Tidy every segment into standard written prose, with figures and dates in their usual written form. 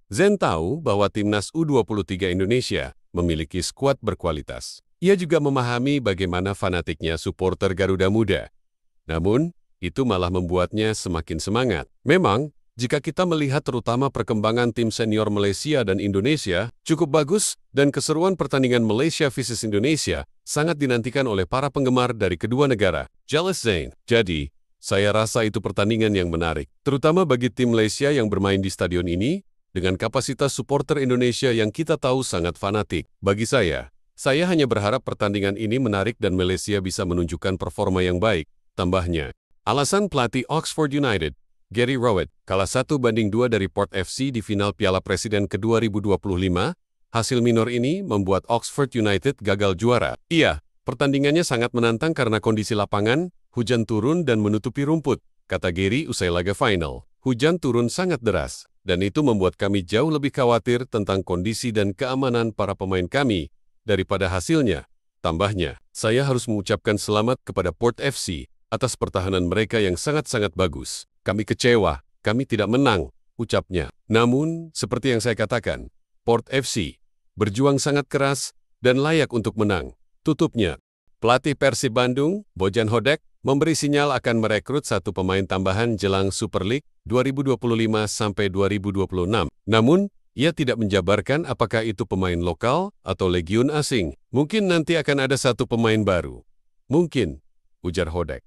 Zen tahu bahwa timnas U23 Indonesia memiliki skuad berkualitas. Ia juga memahami bagaimana fanatiknya supporter Garuda Muda. Namun, itu malah membuatnya semakin semangat. Memang, jika kita melihat terutama perkembangan tim senior Malaysia dan Indonesia, cukup bagus dan keseruan pertandingan Malaysia vs Indonesia sangat dinantikan oleh para penggemar dari kedua negara. Jelas Zain. Jadi, saya rasa itu pertandingan yang menarik, terutama bagi tim Malaysia yang bermain di stadion ini, dengan kapasitas supporter Indonesia yang kita tahu sangat fanatik. Bagi saya hanya berharap pertandingan ini menarik dan Malaysia bisa menunjukkan performa yang baik, tambahnya. Alasan pelatih Oxford United, Gary Rowett, kalah 1-2 dari Port FC di final Piala Presiden ke-2025, hasil minor ini membuat Oxford United gagal juara. Iya, pertandingannya sangat menantang karena kondisi lapangan, hujan turun dan menutupi rumput, kata Gary usai laga final. Hujan turun sangat deras, dan itu membuat kami jauh lebih khawatir tentang kondisi dan keamanan para pemain kami daripada hasilnya. Tambahnya, saya harus mengucapkan selamat kepada Port FC atas pertahanan mereka yang sangat-sangat bagus. Kami kecewa, kami tidak menang, ucapnya. Namun, seperti yang saya katakan, Port FC berjuang sangat keras dan layak untuk menang, tutupnya. Pelatih Persib Bandung, Bojan Hodak, memberi sinyal akan merekrut satu pemain tambahan jelang Super League 2025-2026. Namun, ia tidak menjabarkan apakah itu pemain lokal atau legiun asing. Mungkin nanti akan ada satu pemain baru. Mungkin, ujar Hodak.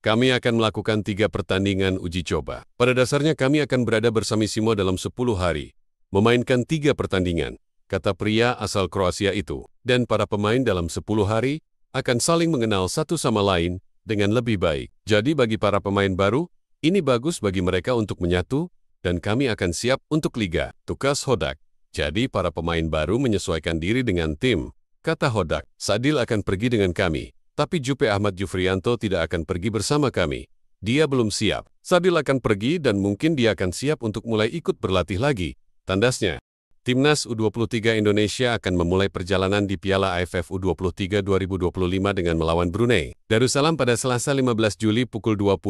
Kami akan melakukan 3 pertandingan uji coba. Pada dasarnya kami akan berada bersama-sama dalam 10 hari. Memainkan 3 pertandingan, kata pria asal Kroasia itu. Dan para pemain dalam 10 hari akan saling mengenal satu sama lain dengan lebih baik. Jadi bagi para pemain baru, ini bagus bagi mereka untuk menyatu, dan kami akan siap untuk liga, tukas Hodak. Jadi para pemain baru menyesuaikan diri dengan tim, kata Hodak. Sadil akan pergi dengan kami, tapi Jupe Ahmad Jufrianto tidak akan pergi bersama kami. Dia belum siap. Sadil akan pergi dan mungkin dia akan siap untuk mulai ikut berlatih lagi, tandasnya. Timnas U23 Indonesia akan memulai perjalanan di Piala AFF U23 2025 dengan melawan Brunei Darussalam pada Selasa 15 Juli pukul 20.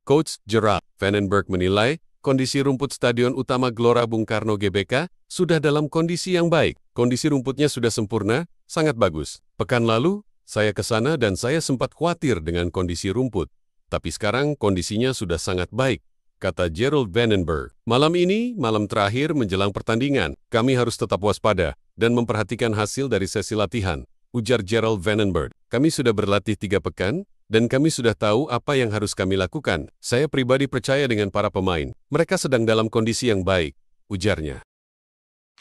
Coach Gerald Vandenberg menilai, kondisi rumput Stadion Utama Gelora Bung Karno GBK sudah dalam kondisi yang baik. Kondisi rumputnya sudah sempurna, sangat bagus. Pekan lalu, saya ke sana dan saya sempat khawatir dengan kondisi rumput. Tapi sekarang kondisinya sudah sangat baik, kata Gerald Vandenberg. Malam ini, malam terakhir menjelang pertandingan, kami harus tetap waspada dan memperhatikan hasil dari sesi latihan, ujar Gerald Vandenberg. Kami sudah berlatih 3 pekan, dan kami sudah tahu apa yang harus kami lakukan. Saya pribadi percaya dengan para pemain. Mereka sedang dalam kondisi yang baik, ujarnya.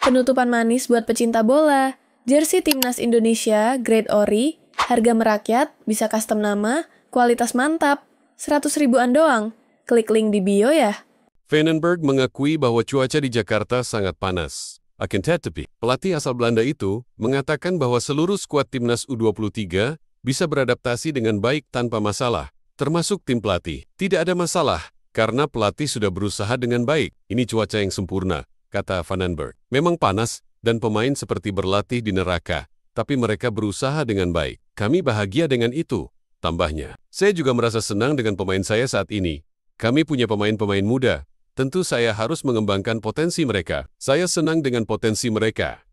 Penutupan manis buat pecinta bola. Jersey Timnas Indonesia, Grade Ori, harga merakyat, bisa custom nama, kualitas mantap, 100 ribuan doang. Klik link di bio ya. Vandenberg mengakui bahwa cuaca di Jakarta sangat panas. Akan tetapi, pelatih asal Belanda itu mengatakan bahwa seluruh skuad timnas U23 bisa beradaptasi dengan baik tanpa masalah, termasuk tim pelatih. Tidak ada masalah, karena pelatih sudah berusaha dengan baik. Ini cuaca yang sempurna, kata Vandenberg. Memang panas, dan pemain seperti berlatih di neraka, tapi mereka berusaha dengan baik. Kami bahagia dengan itu, tambahnya. Saya juga merasa senang dengan pemain saya saat ini. Kami punya pemain-pemain muda. Tentu saya harus mengembangkan potensi mereka. Saya senang dengan potensi mereka,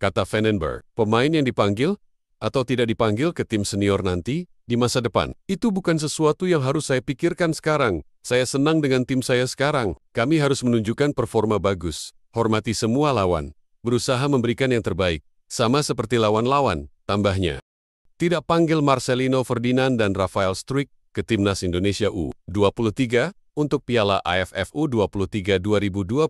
kata Vandenberg. Pemain yang dipanggil atau tidak dipanggil ke tim senior nanti di masa depan, itu bukan sesuatu yang harus saya pikirkan sekarang. Saya senang dengan tim saya sekarang. Kami harus menunjukkan performa bagus. Hormati semua lawan. Berusaha memberikan yang terbaik. Sama seperti lawan-lawan, tambahnya. Tidak panggil Marcelino Ferdinand dan Rafael Struijk ke Timnas Indonesia U23 untuk Piala AFF U23 2025,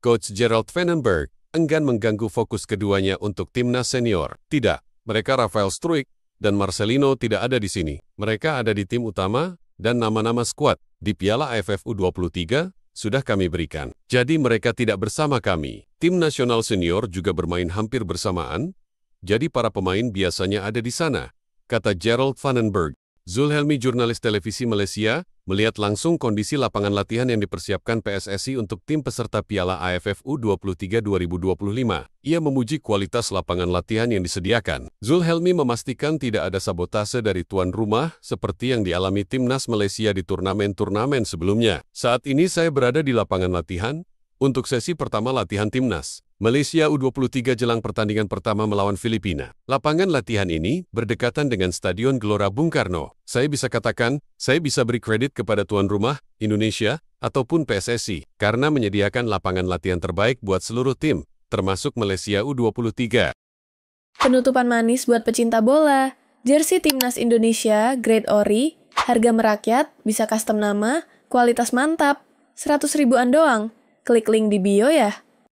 Coach Gerald Vandenberg enggan mengganggu fokus keduanya untuk Timnas Senior. Tidak, mereka Rafael Struijk dan Marcelino tidak ada di sini. Mereka ada di tim utama dan nama-nama skuad di Piala AFF U23 sudah kami berikan. Jadi mereka tidak bersama kami. Tim nasional senior juga bermain hampir bersamaan, jadi para pemain biasanya ada di sana, kata Gerald Vandenberg. Zulhelmi, jurnalis televisi Malaysia, melihat langsung kondisi lapangan latihan yang dipersiapkan PSSI untuk tim peserta Piala AFF U23 2025. Ia memuji kualitas lapangan latihan yang disediakan. Zulhelmi memastikan tidak ada sabotase dari tuan rumah seperti yang dialami timnas Malaysia di turnamen-turnamen sebelumnya. Saat ini saya berada di lapangan latihan, Untuk sesi pertama latihan timnas, Malaysia U23 jelang pertandingan pertama melawan Filipina. Lapangan latihan ini berdekatan dengan Stadion Gelora Bung Karno. Saya bisa katakan, saya bisa beri kredit kepada tuan rumah, Indonesia, ataupun PSSI, karena menyediakan lapangan latihan terbaik buat seluruh tim, termasuk Malaysia U23. Penutupan manis buat pecinta bola. Jersey timnas Indonesia Grade Ori, harga merakyat, bisa custom nama, kualitas mantap, 100 ribuan doang. Klik link di bio ya.